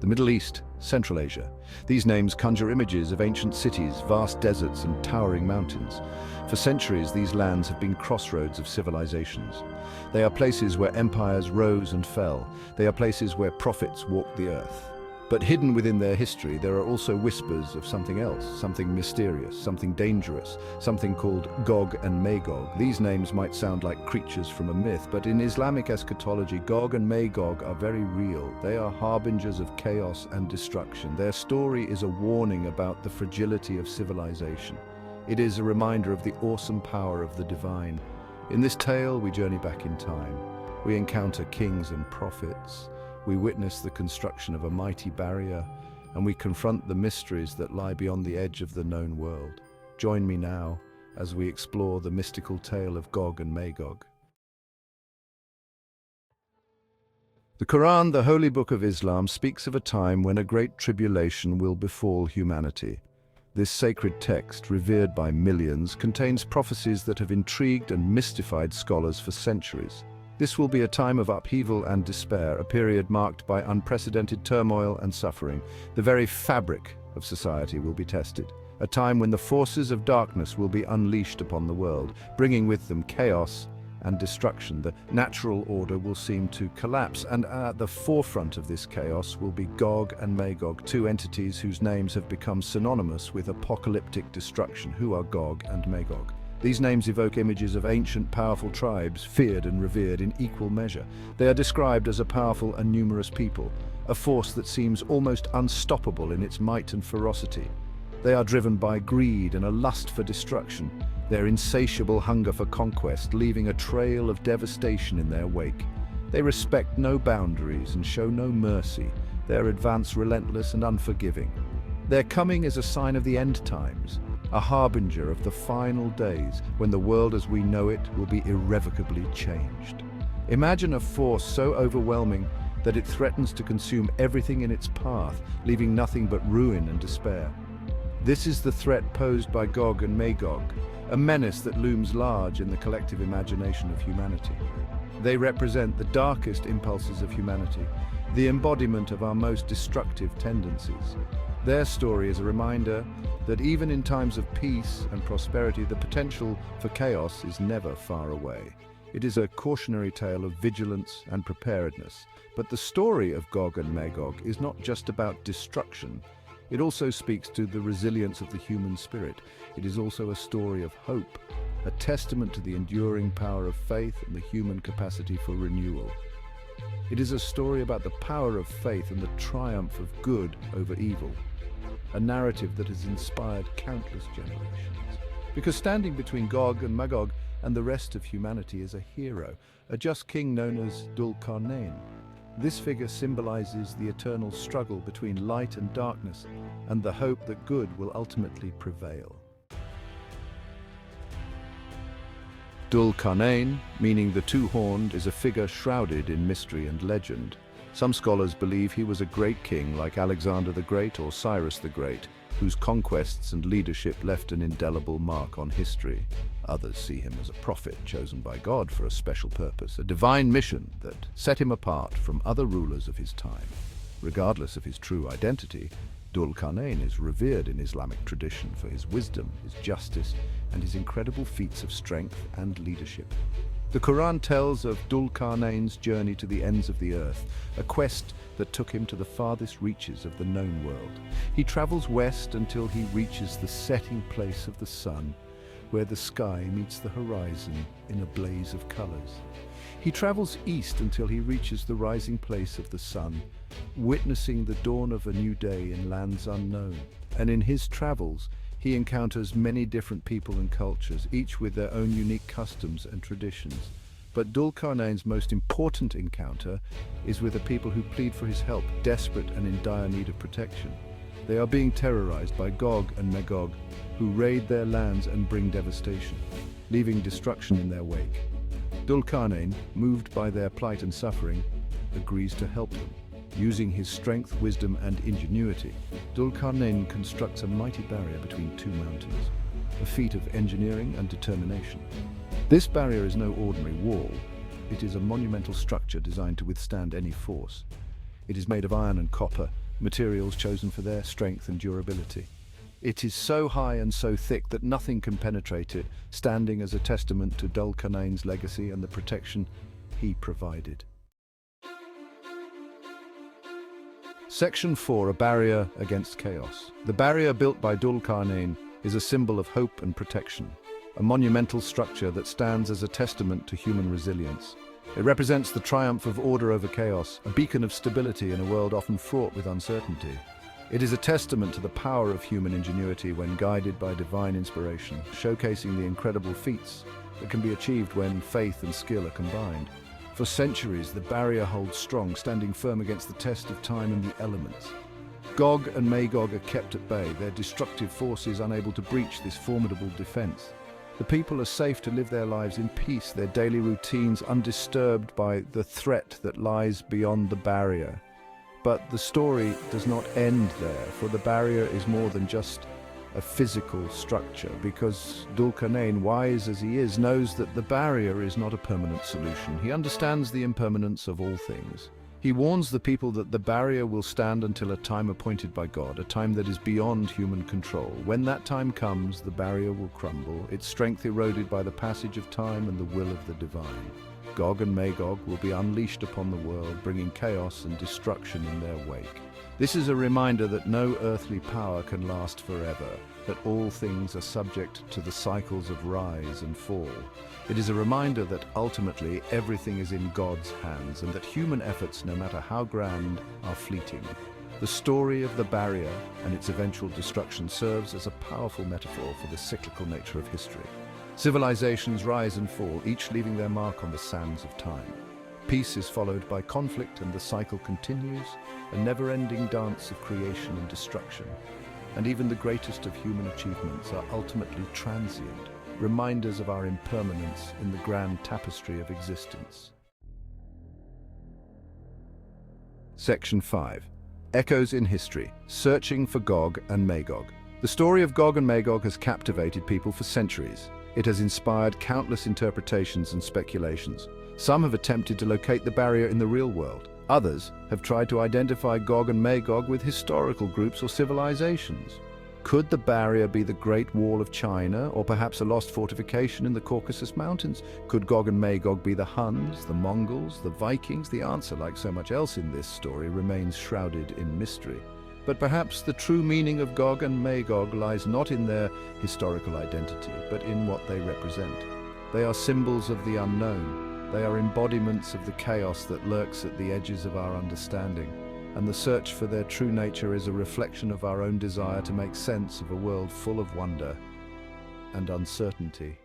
The Middle East, Central Asia. These names conjure images of ancient cities, vast deserts, and towering mountains. For centuries, these lands have been crossroads of civilizations. They are places where empires rose and fell. They are places where prophets walked the earth. But hidden within their history, there are also whispers of something else, something mysterious, something dangerous, something called Gog and Magog. These names might sound like creatures from a myth, but in Islamic eschatology, Gog and Magog are very real. They are harbingers of chaos and destruction. Their story is a warning about the fragility of civilization. It is a reminder of the awesome power of the divine. In this tale, we journey back in time. We encounter kings and prophets. We witness the construction of a mighty barrier, and we confront the mysteries that lie beyond the edge of the known world. Join me now as we explore the mystical tale of Gog and Magog. The Quran, the holy book of Islam, speaks of a time when a great tribulation will befall humanity. This sacred text, revered by millions, contains prophecies that have intrigued and mystified scholars for centuries. This will be a time of upheaval and despair, a period marked by unprecedented turmoil and suffering. The very fabric of society will be tested, a time when the forces of darkness will be unleashed upon the world, bringing with them chaos and destruction. The natural order will seem to collapse, and at the forefront of this chaos will be Gog and Magog, two entities whose names have become synonymous with apocalyptic destruction. Who are Gog and Magog? These names evoke images of ancient, powerful tribes, feared and revered in equal measure. They are described as a powerful and numerous people, a force that seems almost unstoppable in its might and ferocity. They are driven by greed and a lust for destruction, their insatiable hunger for conquest, leaving a trail of devastation in their wake. They respect no boundaries and show no mercy, their advance relentless and unforgiving. Their coming is a sign of the end times, a harbinger of the final days when the world as we know it will be irrevocably changed. Imagine a force so overwhelming that it threatens to consume everything in its path, leaving nothing but ruin and despair. This is the threat posed by Gog and Magog, a menace that looms large in the collective imagination of humanity. They represent the darkest impulses of humanity, the embodiment of our most destructive tendencies. Their story is a reminder that even in times of peace and prosperity, the potential for chaos is never far away. It is a cautionary tale of vigilance and preparedness. But the story of Gog and Magog is not just about destruction. It also speaks to the resilience of the human spirit. It is also a story of hope, a testament to the enduring power of faith and the human capacity for renewal. It is a story about the power of faith and the triumph of good over evil, a narrative that has inspired countless generations. Because standing between Gog and Magog and the rest of humanity is a hero, a just king known as Dhul-Qarnayn. This figure symbolizes the eternal struggle between light and darkness and the hope that good will ultimately prevail. Dhul-Qarnayn, meaning the two-horned, is a figure shrouded in mystery and legend. Some scholars believe he was a great king like Alexander the Great or Cyrus the Great, whose conquests and leadership left an indelible mark on history. Others see him as a prophet chosen by God for a special purpose, a divine mission that set him apart from other rulers of his time. Regardless of his true identity, Dhul-Qarnayn is revered in Islamic tradition for his wisdom, his justice, and his incredible feats of strength and leadership. The Quran tells of Dhul-Qarnayn's journey to the ends of the earth, a quest that took him to the farthest reaches of the known world. He travels west until he reaches the setting place of the sun, where the sky meets the horizon in a blaze of colors. He travels east until he reaches the rising place of the sun, witnessing the dawn of a new day in lands unknown. And in his travels, he encounters many different people and cultures, each with their own unique customs and traditions. But Dhul-Qarnayn's most important encounter is with a people who plead for his help, desperate and in dire need of protection. They are being terrorized by Gog and Magog, who raid their lands and bring devastation, leaving destruction in their wake. Dhul-Qarnayn, moved by their plight and suffering, agrees to help them. Using his strength, wisdom, and ingenuity, Dhul-Qarnayn constructs a mighty barrier between two mountains, a feat of engineering and determination. This barrier is no ordinary wall. It is a monumental structure designed to withstand any force. It is made of iron and copper, materials chosen for their strength and durability. It is so high and so thick that nothing can penetrate it, standing as a testament to Dul-Qarnayn's legacy and the protection he provided. Section 4, a barrier against chaos. The barrier built by Dul-Qarnayn is a symbol of hope and protection, a monumental structure that stands as a testament to human resilience. It represents the triumph of order over chaos, a beacon of stability in a world often fraught with uncertainty. It is a testament to the power of human ingenuity when guided by divine inspiration, showcasing the incredible feats that can be achieved when faith and skill are combined. For centuries, the barrier holds strong, standing firm against the test of time and the elements. Gog and Magog are kept at bay, their destructive forces unable to breach this formidable defense. The people are safe to live their lives in peace, their daily routines undisturbed by the threat that lies beyond the barrier. But the story does not end there, for the barrier is more than just a physical structure, because Dul-Qarnayn, wise as he is, knows that the barrier is not a permanent solution. He understands the impermanence of all things. He warns the people that the barrier will stand until a time appointed by God, a time that is beyond human control. When that time comes, the barrier will crumble, its strength eroded by the passage of time and the will of the divine. Gog and Magog will be unleashed upon the world, bringing chaos and destruction in their wake. This is a reminder that no earthly power can last forever, that all things are subject to the cycles of rise and fall. It is a reminder that ultimately everything is in God's hands and that human efforts, no matter how grand, are fleeting. The story of the barrier and its eventual destruction serves as a powerful metaphor for the cyclical nature of history. Civilizations rise and fall, each leaving their mark on the sands of time. Peace is followed by conflict and the cycle continues, a never-ending dance of creation and destruction. And even the greatest of human achievements are ultimately transient, reminders of our impermanence in the grand tapestry of existence. Section 5. Echoes in History, Searching for Gog and Magog. The story of Gog and Magog has captivated people for centuries. It has inspired countless interpretations and speculations. Some have attempted to locate the barrier in the real world. Others have tried to identify Gog and Magog with historical groups or civilizations. Could the barrier be the Great Wall of China, or perhaps a lost fortification in the Caucasus Mountains? Could Gog and Magog be the Huns, the Mongols, the Vikings? The answer, like so much else in this story, remains shrouded in mystery. But perhaps the true meaning of Gog and Magog lies not in their historical identity, but in what they represent. They are symbols of the unknown. They are embodiments of the chaos that lurks at the edges of our understanding, and the search for their true nature is a reflection of our own desire to make sense of a world full of wonder and uncertainty.